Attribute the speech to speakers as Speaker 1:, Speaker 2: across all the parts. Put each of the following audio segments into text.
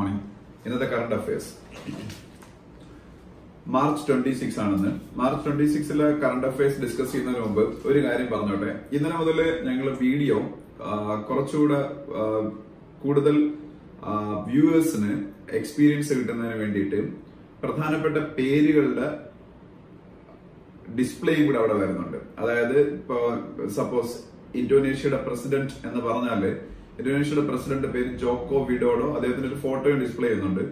Speaker 1: Morning. ഇന്നത്തെ current affairs March 26 ആണെന്ന്. March 26 current affairs discuss ചെയ്യുന്നതിന് മുമ്പ് ഒരു കാര്യം പറഞ്ഞോട്ടെ. ഇന്നലെ മുതൽ ഞങ്ങൾ വീഡിയോ കുറച്ചുകൂടെ കൂടുതൽ വ്യൂവേഴ്സിന് എക്സ്പീരിയൻസ് കിട്ടുന്നതിന് വേണ്ടിയിട്ട് പ്രധാനപ്പെട്ട പേരുകളുടെ ഡിസ്പ്ലേയും കൂടെ അവിടെ വരുന്നുണ്ട്. അതായത് ഇപ്പോ സപ്പോസ് ഇന്തോനേഷ്യയുടെ പ്രസിഡന്റ് എന്ന് പറഞ്ഞാല് ഇന്തോനേഷ്യയുടെ പ്രസിഡന്റ് പേര് ജോക്കോ വിഡോഡോ, അദ്ദേഹത്തിന്റെ ഒരു ഫോട്ടോയും ഡിസ്പ്ലേ ചെയ്യുന്നുണ്ട്.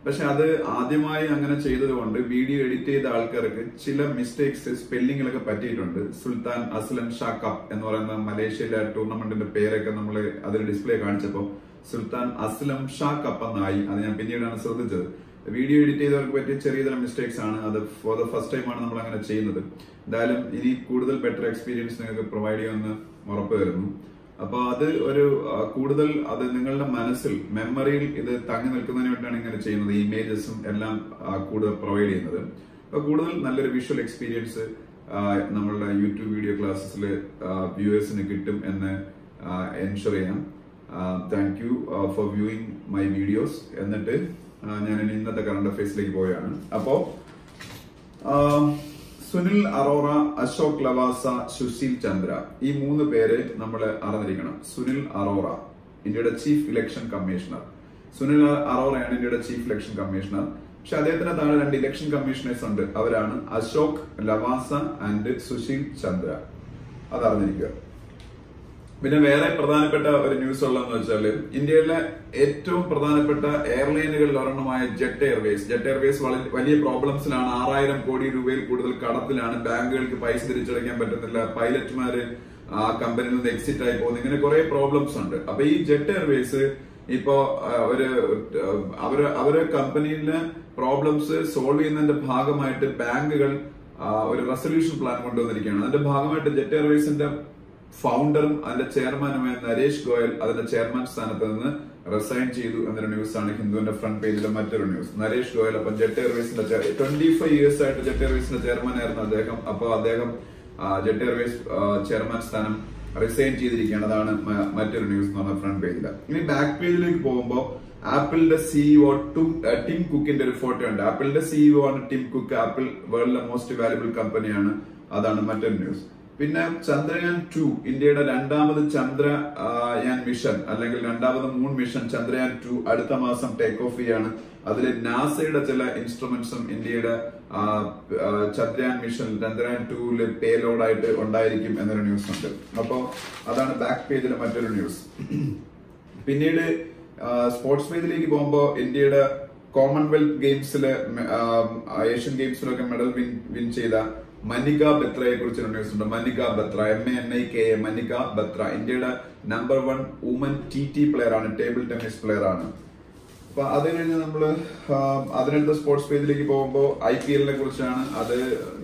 Speaker 1: പക്ഷെ അത് ആദ്യമായി അങ്ങനെ ചെയ്തതുകൊണ്ട് വീഡിയോ എഡിറ്റ് ചെയ്ത ആൾക്കാർക്ക് ചില മിസ്റ്റേക്സ് സ്പെല്ലിങ്ങിലൊക്കെ പറ്റിയിട്ടുണ്ട്. സുൽത്താൻ അസ്ലം ഷാ കപ്പ് എന്ന് പറയുന്ന മലേഷ്യയിലെ ടൂർണമെന്റിന്റെ പേരൊക്കെ നമ്മൾ അതിൽ ഡിസ്പ്ലേ കാണിച്ചപ്പോൾ സുൽത്താൻ അസ്ലം ഷാ കപ്പ് എന്നായി. അത് ഞാൻ പിന്നീടാണ് ശ്രദ്ധിച്ചത്. വീഡിയോ എഡിറ്റ് ചെയ്തവർക്ക് പറ്റിയ ചെറിയ തരം മിസ്റ്റേക്സ് ആണ്. അത് ഫോർ ദ ഫസ്റ്റ് ടൈം ആണ് നമ്മൾ അങ്ങനെ ചെയ്യുന്നത്. എന്തായാലും ഇനി കൂടുതൽ ബെറ്റർ എക്സ്പീരിയൻസ് നിങ്ങൾക്ക് പ്രൊവൈഡ് ചെയ്യുമെന്ന് ഉറപ്പ് വരുന്നു. അപ്പൊ അത് ഒരു കൂടുതൽ അത് നിങ്ങളുടെ മനസ്സിൽ മെമ്മറിയിൽ ഇത് തങ്ങി നിൽക്കുന്നതിന് വേണ്ടിയാണ് ഇങ്ങനെ ചെയ്യുന്നത്. ഇമേജസും എല്ലാം കൂടുതൽ പ്രൊവൈഡ് ചെയ്യുന്നത്. അപ്പൊ കൂടുതൽ നല്ലൊരു വിഷ്വൽ എക്സ്പീരിയൻസ് നമ്മളുടെ യൂട്യൂബ് വീഡിയോ ക്ലാസ്സസിൽ വ്യൂവേഴ്സിന് കിട്ടും എന്ന് എൻഷുർ ചെയ്യാം. Thank you for viewing my videos. എന്നിട്ട് ഞാൻ ഇന്നത്തെ കറണ്ട് അഫയേഴ്സിലേക്ക് പോവുകയാണ്. അപ്പോ സുനിൽ അറോറ, അശോക് ലവാസ, സുശീൽ ചന്ദ്ര, ഈ 3 പേര് നമ്മൾ അറിഞ്ഞിരിക്കണം. സുനിൽ അറോറ ഇന്ത്യയുടെ ചീഫ് ഇലക്ഷൻ കമ്മീഷണർ. സുനിൽ അറോറയാണ് ഇന്ത്യയുടെ ചീഫ് ഇലക്ഷൻ കമ്മീഷണർ. പക്ഷെ അദ്ദേഹത്തിന് താഴെ 2 ഇലക്ഷൻ കമ്മീഷണേഴ്സ് ഉണ്ട്. അവരാണ് അശോക് ലവാസ ആൻഡ് സുശീൽ ചന്ദ്ര. അത് അറിഞ്ഞിരിക്കുക. പിന്നെ വേറെ പ്രധാനപ്പെട്ട ഒരു ന്യൂസ് ഉള്ളതെന്ന് വെച്ചാൽ ഇന്ത്യയിലെ ഏറ്റവും പ്രധാനപ്പെട്ട എയർലൈനുകളിൽ ഒരെണ്ണമായ ജെറ്റ് എയർവേസ് വലിയ പ്രോബ്ലംസിലാണ്. 6000 കോടി രൂപയിൽ കൂടുതൽ കടത്തിലാണ്. ബാങ്കുകൾക്ക് പൈസ തിരിച്ചടയ്ക്കാൻ പറ്റുന്നില്ല. പൈലറ്റ്മാര് ആ കമ്പനിയിൽ നിന്ന് എക്സിറ്റ് ആയി പോകുന്നു. ഇങ്ങനെ കുറെ പ്രോബ്ലംസ് ഉണ്ട്. അപ്പൊ ഈ ജെറ്റ് എയർവേസ് ഇപ്പോ അവരെ കമ്പനിയിലെ പ്രോബ്ലംസ് സോൾവ് ചെയ്യുന്നതിന്റെ ഭാഗമായിട്ട് ബാങ്കുകൾ ഒരു റെസൊല്യൂഷൻ പ്ലാൻ കൊണ്ടുവന്നിരിക്കുകയാണ്. അതിന്റെ ഭാഗമായിട്ട് ജെറ്റ് എയർവേസിന്റെ ഫൗണ്ടറും അതിന്റെ ചെയർമാനുമായ നരേഷ് ഗോയൽ അതിന്റെ ചെയർമാൻ സ്ഥാനത്ത് നിന്ന് റിസൈൻ ചെയ്തു എന്നൊരു ന്യൂസാണ് ഹിന്ദുവിന്റെ ഫ്രണ്ട് പേജിലെ മറ്റൊരു ന്യൂസ്. നരേഷ് ഗോയൽ അപ്പം ജെറ്റ് എയർവേസിന്റെ 25 ഇയേഴ്സ് ആയിട്ട് ജെറ്റ് എയർവേസിന്റെ ചെയർമാൻ ആയിരുന്നു അദ്ദേഹം. അപ്പോൾ അദ്ദേഹം ജെറ്റ് എയർവേസ് ചെയർമാൻ സ്ഥാനം റിസൈൻ ചെയ്തിരിക്കുകയാണ്. അതാണ് മറ്റൊരു ന്യൂസ് എന്ന് പറഞ്ഞ ഫ്രണ്ട് പേജില്. ഇനി ബാക്ക് പേജിലേക്ക് പോകുമ്പോൾ ആപ്പിളിന്റെ സിഇഒ ടിം കുക്കിന്റെ ഒരു ഫോട്ടോ ഉണ്ട്. ആപ്പിളിന്റെ സിഇഒ ആണ് ടിം കുക്ക്. ആപ്പിൾ വേൾഡിലെ മോസ്റ്റ് വാല്യുബിൾ കമ്പനിയാണ്. അതാണ് മറ്റൊരു ന്യൂസ്. പിന്നെ ചന്ദ്രയാൻ 2 ഇന്ത്യയുടെ 2ാമത് ചന്ദ്രയാൻ മിഷൻ അല്ലെങ്കിൽ 2ാമത് മൂൺ മിഷൻ ചന്ദ്രയാൻ 2 അടുത്ത മാസം ടേക്ക് ഓഫ് ചെയ്യാണ്. അതിൽ നാസയുടെ ചില ഇൻസ്ട്രുമെന്റ്സും ഇന്ത്യയുടെ ചന്ദ്രയാൻ മിഷൻ ചന്ദ്രയാൻ 2 പേലോഡായിട്ട് ഉണ്ടായിരിക്കും എന്നൊരു ന്യൂസ് ഉണ്ട്. അപ്പോ അതാണ് ബാക്ക് പേജിലെ മറ്റൊരു ന്യൂസ്. പിന്നീട് സ്പോർട്സ് പേജിലേക്ക് പോകുമ്പോൾ ഇന്ത്യയുടെ കോമൺവെൽത്ത് ഗെയിംസില് ഏഷ്യൻ ഗെയിംസിലൊക്കെ മെഡൽ വിൻ ചെയ്ത മനിക ബത്രയെ കുറിച്ചൊരു ന്യൂസ് ഉണ്ട്. മനിക ബത്ര, MANIKA, മനിക ബത്ര ഇന്ത്യയുടെ നമ്പർ 1 വുമൻ TT പ്ലെയർ ആണ്. ടേബിൾ ടെന്നീസ് പ്ലെയർ ആണ്. അപ്പൊ അത് കഴിഞ്ഞ് നമ്മള് അതിനടുത്ത സ്പോർട്സ് പേജിലേക്ക് പോകുമ്പോൾ IPL കുറിച്ചാണ്. അത്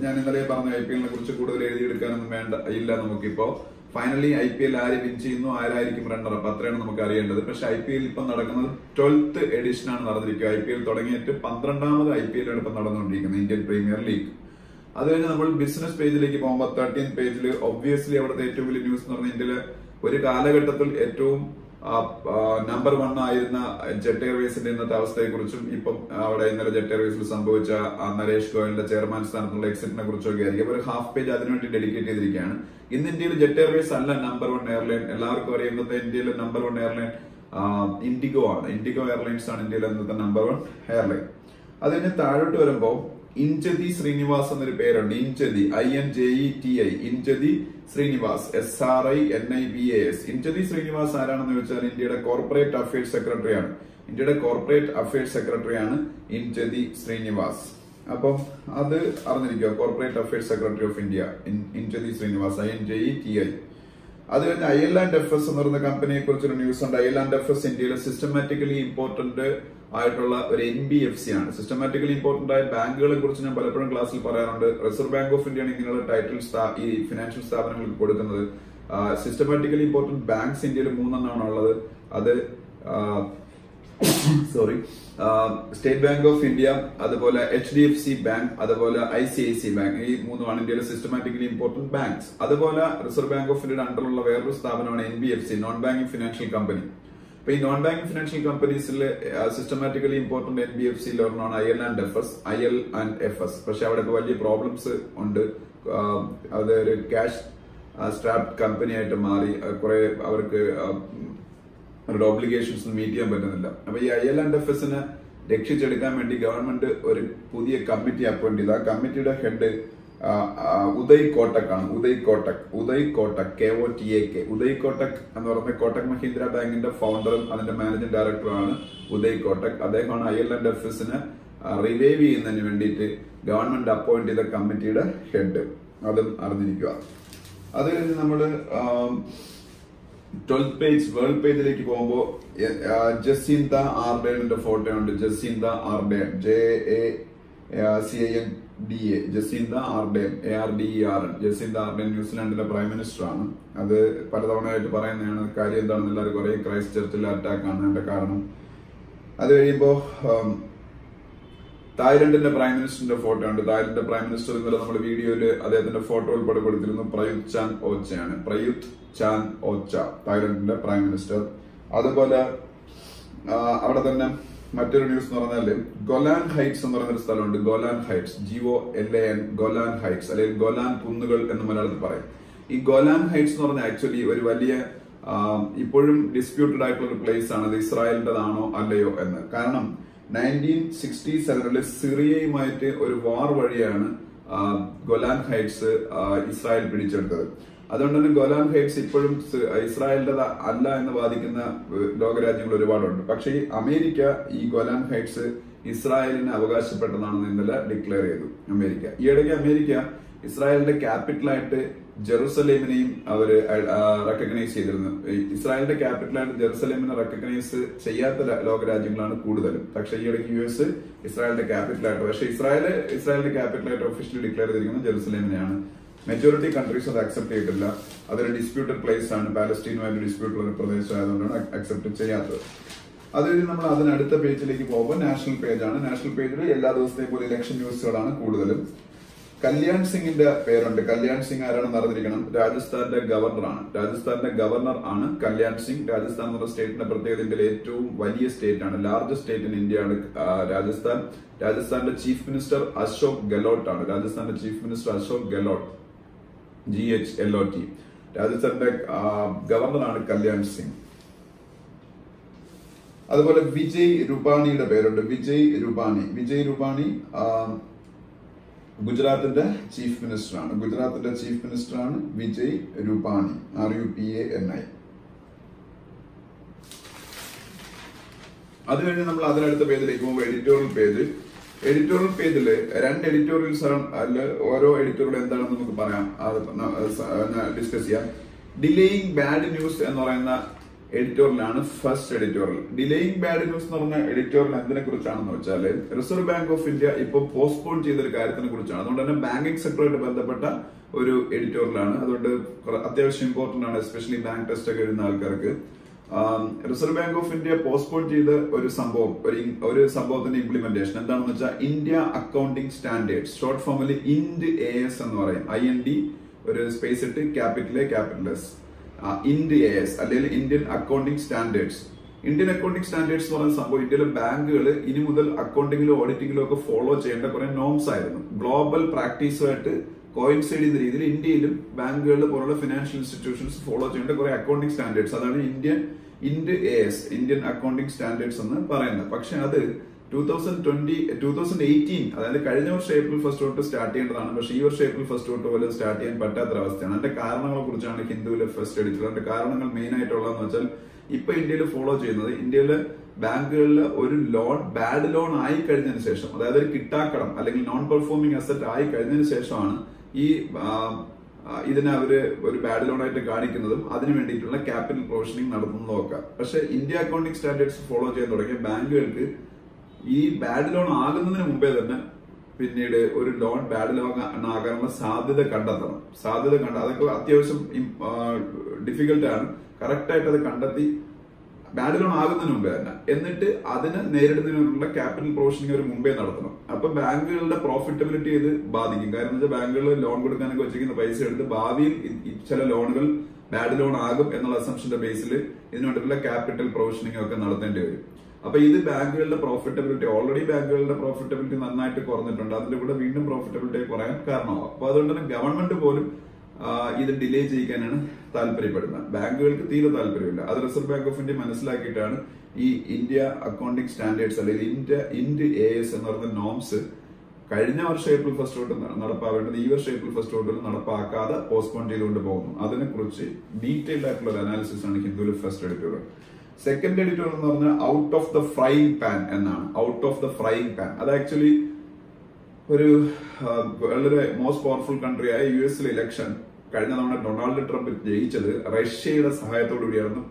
Speaker 1: ഞാൻ ഇന്നലെ പറഞ്ഞു. IPL കുറിച്ച് കൂടുതൽ എഴുതിയെടുക്കാനൊന്നും ഇല്ല നമുക്കിപ്പോ. ഫൈനലി IPL ആര് വിൻ ചെയ്യുന്നു, ആരായിരിക്കും റണ്ണർ അപ്പ്, അത്രയാണ് നമുക്ക് അറിയേണ്ടത്. പക്ഷെ IPL ഇപ്പം നടക്കുന്നത് 12th എഡിഷൻ ആണ് നടന്നിരിക്കുക. IPL തുടങ്ങിയിട്ട് 12ാമത് IPL ആണ് ഇപ്പം നടന്നുകൊണ്ടിരിക്കുന്നത്, ഇന്ത്യൻ പ്രീമിയർ ലീഗ്. അത് കഴിഞ്ഞ് നമ്മൾ ബിസിനസ് പേജിലേക്ക് പോകുമ്പോൾ 13th പേജിൽ ഒബ്വിയസ്ലി അവിടുത്തെ ഏറ്റവും വലിയ ന്യൂസ് എന്ന് പറഞ്ഞാൽ ഇന്ത്യയിലെ ഒരു കാലഘട്ടത്തിൽ ഏറ്റവും നമ്പർ 1 ആയിരുന്ന ജെറ്റ് എയർവേസിന്റെ ഇന്നത്തെ അവസ്ഥയെക്കുറിച്ചും ഇപ്പം അവിടെ ഇന്നലെ ജെറ്റ് എയർവേസിൽ സംഭവിച്ച നരേഷ് ഗോയലിന്റെ ചെയർമാൻ സ്ഥാനത്തുള്ള എക്സിറ്റിനെ കുറിച്ചൊക്കെ ആയിരിക്കും. ഒരു ഹാഫ് പേജ് അതിനുവേണ്ടി ഡെഡിക്കേറ്റ് ചെയ്തിരിക്കുകയാണ്. ഇന്ന് ഇന്ത്യയിൽ ജെറ്റ് എയർവേസ് അല്ല നമ്പർ 1 എയർലൈൻ. എല്ലാവർക്കും അറിയാം ഇന്നത്തെ ഇന്ത്യയിലെ നമ്പർ 1 എയർലൈൻ ഇൻഡിഗോ ആണ്. ഇൻഡിഗോ എയർലൈൻസ് ആണ് ഇന്ത്യയിലെ ഇന്നത്തെ നമ്പർ 1 എയർലൈൻ. അത് കഴിഞ്ഞ് താഴോട്ട് വരുമ്പോൾ ഇൻജതി ശ്രീനിവാസ് എന്നൊരു പേരുണ്ട്. ഇൻജതി INJETI ഇൻജതി ശ്രീനിവാസ് SRINIVAS. ഇൻജതി ശ്രീനിവാസ് ആരാണെന്ന് വെച്ചാൽ ഇന്ത്യയുടെ കോർപ്പറേറ്റ് അഫയേഴ്സ് സെക്രട്ടറിയാണ്. ഇന്ത്യയുടെ കോർപ്പറേറ്റ് അഫയേഴ്സ് സെക്രട്ടറിയാണ് ഇൻജതി ശ്രീനിവാസ്. അപ്പം അത് അറിഞ്ഞിരിക്കുക. Corporate affairs secretary of India Injeti Srinivas INJETI. അത് കഴിഞ്ഞ് IL&FS എന്ന് പറയുന്ന കമ്പനിയെ കുറിച്ചൊരു ന്യൂസ് ഉണ്ട്. IL&FS ഇന്ത്യയിലെ സിസ്റ്റമാറ്റിക്കലി ഇമ്പോർട്ടന്റ് ആയിട്ടുള്ള ഒരു NBFC ആണ്. സിസ്റ്റമാറ്റിക്കലി ഇമ്പോർട്ടന്റ് ആയ ബാങ്കുകളെ കുറിച്ച് ഞാൻ പലപ്പോഴും ക്ലാസ്സിൽ പറയാറുണ്ട്. റിസർവ് ബാങ്ക് ഓഫ് ഇന്ത്യയാണ് ഇങ്ങനെയുള്ള ടൈറ്റിൽസ് ഈ ഫിനാൻഷ്യൽ സ്ഥാപനങ്ങൾക്ക് കൊടുക്കുന്നത്. സിസ്റ്റമാറ്റിക്കലി ഇമ്പോർട്ടന്റ് ബാങ്ക്സ് ഇന്ത്യയിൽ 3 ഉള്ളത്. അത് സ്റ്റേറ്റ് ബാങ്ക് ഓഫ് ഇന്ത്യ, അതുപോലെ HDFC ബാങ്ക്, അതുപോലെ ICICI ബാങ്ക്. ഈ 3 ഇന്ത്യയിലെ സിസ്റ്റമാറ്റിക്കലി ഇമ്പോർട്ടന്റ് ബാങ്ക്സ്. അതുപോലെ റിസർവ് ബാങ്ക് ഓഫ് ഇന്ത്യയുടെ അണ്ടറിലുള്ള വേറൊരു സ്ഥാപനമാണ് NBFC, non banking financial company. അപ്പൊ ഈ നോൺ ബാങ്കിങ് ഫിനാൻഷ്യൽ കമ്പനീസിൽ സിസ്റ്റമാറ്റിക്കലി ഇമ്പോർട്ടന്റ് NBFC ലോണാണ് IL&FS. പക്ഷെ അവിടെ വലിയ പ്രോബ്ലംസ് ഉണ്ട്. അത് ഒരു ക്യാഷ് സ്ട്രാപ്ഡ് കമ്പനി ആയിട്ട് മാറി കുറെ അവർക്ക് അവരുടെ ഓബ്ലിഗേഷൻസ് മീറ്റ് ചെയ്യാൻ പറ്റുന്നില്ല. അപ്പൊ ഈ IL&FSനെ രക്ഷിച്ചെടുക്കാൻ വേണ്ടി ഗവൺമെന്റ് ഒരു പുതിയ കമ്മിറ്റി അപ്പോയിന്റ് ചെയ്തു. ആ കമ്മിറ്റിയുടെ ഹെഡ് ഉദയ് കോട്ടക് ആണ്. ഉദയ് കോട്ടക് KOTAK. ഉദയ് കോട്ടക് എന്ന് പറയുന്നത് കോട്ടക് മഹീന്ദ്ര ബാങ്കിന്റെ ഫൗണ്ടറും അതിന്റെ മാനേജിംഗ് ഡയറക്ടറുമാണ് ഉദയ് കോട്ടക്. അദ്ദേഹമാണ് IL&FSനെ റിവൈവ് ചെയ്യുന്നതിന് വേണ്ടിയിട്ട് ഗവൺമെന്റ് അപ്പോയിന്റ് ചെയ്ത കമ്മിറ്റിയുടെ ഹെഡ്. അതും അറിഞ്ഞിരിക്കുക. അത് കഴിഞ്ഞ് നമ്മള് 12th പേജ് വേൾഡ് പേജിലേക്ക് പോകുമ്പോൾ ജസീന്ത ആർഡേണിന്റെ ഫോട്ടോ ഉണ്ട്. Jacinda Ardern JACINDA Jacinda Ardern ARDERN. Jacinda Ardern ന്യൂസിലാൻഡിലെ പ്രൈം മിനിസ്റ്റർ ആണ്. അത് പലതവണയായിട്ട് പറയുന്നതാണ്. കാര്യം എന്താണെന്ന് എല്ലാവർക്കും അറിയാം. ക്രൈസ്റ്റ് ചർച്ചിലെ അറ്റാക്ക് ആണ് അതിന്റെ കാരണം. അത് കഴിയുമ്പോ തായ്ലൻഡിന്റെ പ്രൈം മിനിസ്റ്ററിന്റെ ഫോട്ടോ ഉണ്ട്. തായ്ലൻഡിന്റെ പ്രൈം മിനിസ്റ്റർ ഇന്നലെ നമ്മുടെ വീഡിയോയില് അദ്ദേഹത്തിന്റെ ഫോട്ടോ ഉൾപ്പെടെ കൊടുത്തിരുന്നു. പ്രയുത് ചാൻ ഓച്ചയാണ്. പ്രയുത് ചാൻ ഓച്ച തായ്ലൻഡിന്റെ പ്രൈം മിനിസ്റ്റർ. അതുപോലെ അവിടെ തന്നെ മറ്റൊരു ന്യൂസ് എന്ന് പറഞ്ഞാല് ഗോലാൻ ഹൈറ്റ്സ് എന്ന് പറയുന്ന ഒരു സ്ഥലമുണ്ട്. Golan heights GOLAN Golan heights അല്ലെങ്കിൽ ഗോലാൻ കുന്നുകൾ എന്ന് മലയാളത്തിൽ പറയും. ഈ ഗോലാൻ ഹൈറ്റ്സ് എന്ന് പറഞ്ഞാൽ ആക്ച്വലി ഒരു വലിയ ഇപ്പോഴും ഡിസ്പ്യൂട്ടഡ് ആയിട്ടുള്ള ഒരു പ്ലേസ് ആണ്. അത് ഇസ്രായേലിന്റെതാണോ അല്ലയോ എന്ന്. കാരണം 1967 സിറിയയുമായിട്ട് ഒരു വാർ വഴിയാണ് ഗോലാൻ ഹൈറ്റ്സ് ഇസ്രായേൽ പിടിച്ചെടുത്തത്. അതുകൊണ്ട് തന്നെ ഗോലാൻ ഹൈറ്റ്സ് ഇപ്പോഴും ഇസ്രായേലിന്റെ അല്ല എന്ന് വാദിക്കുന്ന ലോകരാജ്യങ്ങൾ ഒരുപാടുണ്ട്. പക്ഷേ ഈ അമേരിക്ക ഈ ഗോലാൻ ഹൈറ്റ്സ് ഇസ്രായേലിന് അവകാശപ്പെട്ടതാണെന്ന് ഇന്നലെ ഡിക്ലെയർ ചെയ്തു. അമേരിക്ക ഈയിടയ്ക്ക് അമേരിക്ക ഇസ്രായേലിന്റെ ക്യാപിറ്റലായിട്ട് ജെറുസലേമിനെയും അവര് റെക്കഗ്നൈസ് ചെയ്തിരുന്നു. ഇസ്രായേലിന്റെ ക്യാപിറ്റലായിട്ട് ജെറുസലേമിനെ റെക്കഗ്നൈസ് ചെയ്യാത്ത ലോകരാജ്യങ്ങളാണ് കൂടുതലും. പക്ഷേ ഈയിടയ്ക്ക് US ഇസ്രായേലിന്റെ ക്യാപിറ്റലായിട്ട്, പക്ഷേ ഇസ്രായേലിന്റെ ക്യാപിറ്റലായിട്ട് ഒഫീഷ്യലി ഡിക്ലെയർ ചെയ്തിരിക്കുന്നത് ജെറുസലേമിനെയാണ്. മെജോറിറ്റി കൺട്രീസ് അത് അക്സെപ്റ്റ് ചെയ്തിട്ടില്ല. അതൊരു ഡിസ്പ്യൂട്ടഡ് പ്ലേസ് ആണ്. പാലസ്റ്റീനുമായിട്ട് ഡിസ്പ്യൂട്ടുള്ള ഒരു പ്രദേശമായതുകൊണ്ടാണ് അക്സെപ്റ്റ് ചെയ്യാത്തത്. അത് കഴിഞ്ഞ് നമ്മൾ അതിനടുത്ത പേജിലേക്ക് പോകുമ്പോൾ നാഷണൽ പേജാണ്. നാഷണൽ പേജിൽ എല്ലാ ദിവസത്തെയും പോലെ ഇലക്ഷൻ ന്യൂസുകളാണ് കൂടുതലും. കല്യാൺ സിംഗിന്റെ പേരുണ്ട്. കല്യാൺ സിംഗ് ആരാണെന്ന് അറിഞ്ഞിരിക്കണം. രാജസ്ഥാന്റെ ഗവർണറാണ്. രാജസ്ഥാന്റെ ഗവർണർ ആണ് കല്യാൺ സിംഗ്. രാജസ്ഥാൻ എന്ന സ്റ്റേറ്റിന്റെ പ്രത്യേകത ഇന്ത്യയിലെ ഏറ്റവും വലിയ സ്റ്റേറ്റ് ആണ്. ലാർജസ്റ്റ് സ്റ്റേറ്റ് ഇൻ ഇന്ത്യ ആണ് രാജസ്ഥാൻ. രാജസ്ഥാന്റെ ചീഫ് മിനിസ്റ്റർ അശോക് ഗെഹ്ലോട്ട് ആണ്. രാജസ്ഥാന്റെ chief minister Ashok Gehlot GHLOT. രാജസ്ഥാന്റെ ഗവർണറാണ് കല്യാൺ സിംഗ്. അതുപോലെ വിജയ് രൂപാണിയുടെ പേരുണ്ട്. വിജയ് രൂപാണി ഗുജറാത്തിന്റെ ചീഫ് മിനിസ്റ്റർ ആണ്. ഗുജറാത്തിന്റെ ചീഫ് മിനിസ്റ്റർ ആണ് വിജയ് രൂപാണി. RUPANI. അത് കഴിഞ്ഞ് നമ്മൾ അതിനടുത്ത പേജിലേക്ക് പോകുമ്പോൾ എഡിറ്റോറിയൽ പേജിൽ 2 എഡിറ്റോറിയൽസ് ആണ്. ഓരോ എഡിറ്റോറിയൽ എന്താണെന്ന് നമുക്ക് പറയാം, ഡിസ്കസ് ചെയ്യാം. ഡിലേയിങ് ബാഡ് ന്യൂസ് എന്ന് പറയുന്ന എഡിറ്റോറിയലാണ് first editorial. Delaying bad news എന്ന് പറഞ്ഞ എഡിറ്റോറിയൽ എന്തിനെ കുറിച്ചാണെന്ന് വെച്ചാൽ റിസർവ് ബാങ്ക് ഓഫ് ഇന്ത്യ ഇപ്പോൾ പോസ്റ്റ്പോൺ ചെയ്തൊരു കാര്യത്തിനെ കുറിച്ചാണ്. അതുകൊണ്ട് തന്നെ ബാങ്കിങ് സെക്ടറുമായിട്ട് ബന്ധപ്പെട്ട ഒരു എഡിറ്റോറിയലാണ്. അതുകൊണ്ട് അത്യാവശ്യം ഇമ്പോർട്ടന്റ് ആണ്, എസ്പെഷ്യലി ബാങ്ക് ടെസ്റ്റ് ഒക്കെ എഴുതുന്ന ആൾക്കാർക്ക്. Reserve Bank of India postpone ചെയ്ത ഒരു സംഭവത്തിന്റെ ഇംപ്ലിമെന്റേഷൻ എന്താണെന്ന് വെച്ചാൽ ഇന്ത്യ അക്കൗണ്ടിംഗ് സ്റ്റാൻഡേർഡ്സ്, ഷോർട്ട് ഫോമിൽ IND-AS എന്ന് പറയും. IND ഒരു സ്പേസ് ഇട്ട് ക്യാപിറ്റൽ IND-AS അല്ലെങ്കിൽ Indian accounting standards. Indian accounting standards എന്ന് പറയുന്ന സംഭവം ഇന്ത്യയിലെ ബാങ്കുകൾ ഇനി മുതൽ അക്കൗണ്ടിങ്ങിലോ ഓഡിറ്റിങ്ങിലോ ഒക്കെ ഫോളോ ചെയ്യേണ്ട കുറെ നോംസ് ആയിരുന്നു. ഗ്ലോബൽ പ്രാക്ടീസുമായിട്ട് കോയിൻസൈഡ് ചെയ്യുന്ന രീതിയിൽ ഇന്ത്യയിലും ബാങ്കുകളിൽ പോലുള്ള ഫിനാൻഷ്യൽ ഇൻസ്റ്റിറ്റ്യൂഷൻസ് ഫോളോ ചെയ്യേണ്ട കുറെ അക്കൗണ്ടിംഗ് സ്റ്റാൻഡേർഡ്സ്, അതാണ് IND-AS ഇന്ത്യൻ അക്കൗണ്ടിംഗ് സ്റ്റാൻഡേർഡ്സ് എന്ന് പറയുന്നത്. പക്ഷെ അത് 2018 അതായത് കഴിഞ്ഞ വർഷം April 1 തൊട്ട് സ്റ്റാർട്ട് ചെയ്യേണ്ടതാണ്. പക്ഷേ ഈ വർഷം April 1 തൊട്ട് പോലും സ്റ്റാർട്ട് ചെയ്യാൻ പറ്റാത്തൊരവസ്ഥയാണ്. അതിന്റെ കാരണങ്ങളെ കുറിച്ചാണ് ഹിന്ദുവിലെ ഫസ്റ്റ് എഡിറ്റർ. അതിന്റെ കാരണങ്ങൾ മെയിൻ ആയിട്ടുള്ളതെന്ന് വെച്ചാൽ ഇപ്പൊ ഇന്ത്യയിൽ ഫോളോ ചെയ്യുന്നത്, ഇന്ത്യയിലെ ബാങ്കുകളിൽ ഒരു ബാഡ് ലോൺ ആയി കഴിഞ്ഞതിന് ശേഷം, അതായത് ഒരു കിട്ടാക്കടം അല്ലെങ്കിൽ നോൺ പെർഫോമിംഗ് അസറ്റ് ആയി കഴിഞ്ഞതിന് ശേഷമാണ് ഈ ഇതിനെ അവര് ഒരു ബാഡ് ലോൺ ആയിട്ട് കാണിക്കുന്നതും അതിന് വേണ്ടിയിട്ടുള്ള ക്യാപിറ്റൽ പ്രൊവിഷനിങ് നടത്തുന്നതും ഒക്കെ. പക്ഷെ ഇന്ത്യ അക്കൗണ്ടിംഗ് സ്റ്റാൻഡേർഡ്സ് ഫോളോ ചെയ്യാൻ തുടങ്ങിയ ബാങ്കുകൾക്ക് ഈ ബാഡ് ലോൺ ആകുന്നതിന് മുമ്പേ തന്നെ പിന്നീട് ഒരു ലോൺ ബാഡ് ലോൺ ആകാനുള്ള സാധ്യത കണ്ടെത്തണം. അതൊക്കെ അത്യാവശ്യം ഡിഫിക്കൽട്ട് ആണ്. കറക്റ്റ് ആയിട്ട് അത് കണ്ടെത്തി ബാഡ് ലോൺ ആകുന്നതിന് മുമ്പേ തന്നെ. എന്നിട്ട് അതിനെ നേരിടുന്നതിനുള്ള ക്യാപിറ്റൽ പ്രൊവിഷനിങ് അവർ മുമ്പേ നടത്തണം. അപ്പൊ ബാങ്കുകളുടെ പ്രോഫിറ്റബിലിറ്റി ഇത് ബാധിക്കും. കാരണം വെച്ചാൽ ബാങ്കുകൾ ലോൺ കൊടുക്കാനൊക്കെ വെച്ചിരിക്കുന്ന പൈസ എടുത്ത് ഭാവിയിൽ ചില ലോണുകൾ ബാഡ് ലോൺ ആകും എന്നുള്ള അസംഷന്റെ ബേസിൽ ഇതിനുവേണ്ടിയുള്ള ക്യാപിറ്റൽ പ്രൊവിഷനിങ് ഒക്കെ നടത്തേണ്ടി വരും. അപ്പൊ ഇത് ബാങ്കുകളുടെ പ്രോഫിറ്റബിലിറ്റി, ഓൾറെഡി ബാങ്കുകളുടെ പ്രോഫിറ്റബിലിറ്റി നന്നായിട്ട് കുറഞ്ഞിട്ടുണ്ട്, അതിന്റെ കൂടെ വീണ്ടും പ്രോഫിറ്റബിലിറ്റി കുറയാൻ കാരണമാകും. അപ്പൊ അതുകൊണ്ട് തന്നെ ഗവൺമെന്റ് പോലും ഇത് ഡിലേ ചെയ്യിക്കാനാണ് താല്പര്യപ്പെടുന്നത്. ബാങ്കുകൾക്ക് തീരെ താല്പര്യമില്ല. അത് റിസർവ് ബാങ്ക് ഓഫ് ഇന്ത്യ മനസ്സിലാക്കിയിട്ടാണ് ഈ ഇന്ത്യ അക്കൗണ്ടിംഗ് സ്റ്റാൻഡേർഡ്സ് അല്ലെങ്കിൽ ഇന്ത്യ AS എന്ന് പറയുന്ന നോംസ് കഴിഞ്ഞ വർഷം April 1 തൊട്ട് നടപ്പാവേണ്ടത് ഈ വർഷം April 1 തൊട്ട് നടപ്പാക്കാതെ പോസ്റ്റ്പോൺ ചെയ്തുകൊണ്ട് പോകുന്നു. അതിനെക്കുറിച്ച് ഡീറ്റെയിൽഡ് ആയിട്ടുള്ള ഒരു അനാലിസിസ് ആണ് ഹിന്ദുവിലെ ഫസ്റ്റ് എഡിറ്റോറിയൽ. സെക്കൻഡ് എഡിറ്റോറിയൽ എന്ന് പറഞ്ഞാൽ out of the frying pan എന്നാണ്. Out of the frying pan അത് ആക്ച്വലി ഒരു വളരെ മോസ്റ്റ് പവർഫുൾ കൺട്രിയായ US ഇലക്ഷൻ കഴിഞ്ഞ തവണ ഡൊണാൾഡ് ട്രംപ് ജയിച്ചത് റഷ്യയുടെ സഹായത്തോടു കൂടിയാണെന്ന്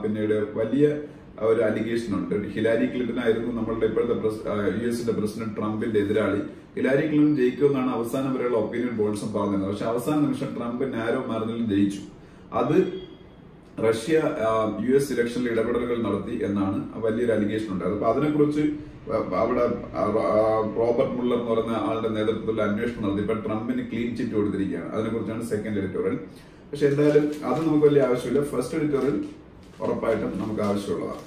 Speaker 1: പിന്നീട് വലിയ ഒരു അലിഗേഷൻ ഉണ്ട്. ഹിലാരി ക്ലിന്റൺ ആയിരുന്നു നമ്മളുടെ ഇപ്പോഴത്തെ US പ്രസിഡന്റ് ട്രംപിന്റെ എതിരാളി. ഹിലാരി ക്ലിന്റൺ ജയിക്കുമെന്നാണ് അവസാനം വരെയുള്ള ഒപ്പീനിയൻ പോൾസും പറഞ്ഞത്. പക്ഷെ അവസാന നിമിഷം ട്രംപ് നാരോ മാർജിനിൽ ജയിച്ചു. അത് റഷ്യ US ഇലക്ഷനിൽ ഇടപെടലുകൾ നടത്തി എന്നാണ് വലിയൊരു അലിഗേഷൻ ഉണ്ടായത്. അപ്പൊ അതിനെക്കുറിച്ച് അവിടെ റോബർട്ട് മുള്ളർ എന്ന് പറയുന്ന ആളുടെ നേതൃത്വത്തിൽ അന്വേഷണം നടത്തി. ഇപ്പൊ ട്രംപിന് ക്ലീൻ ചിറ്റ് കൊടുത്തിരിക്കുകയാണ്. അതിനെക്കുറിച്ചാണ് സെക്കൻഡ് എഡിറ്റോറിയൽ. പക്ഷെ എന്തായാലും അത് നമുക്ക് വലിയ ആവശ്യമില്ല. ഫസ്റ്റ് എഡിറ്റോറിയൽ ഉറപ്പായിട്ടും നമുക്ക് ആവശ്യമുള്ളതാണ്.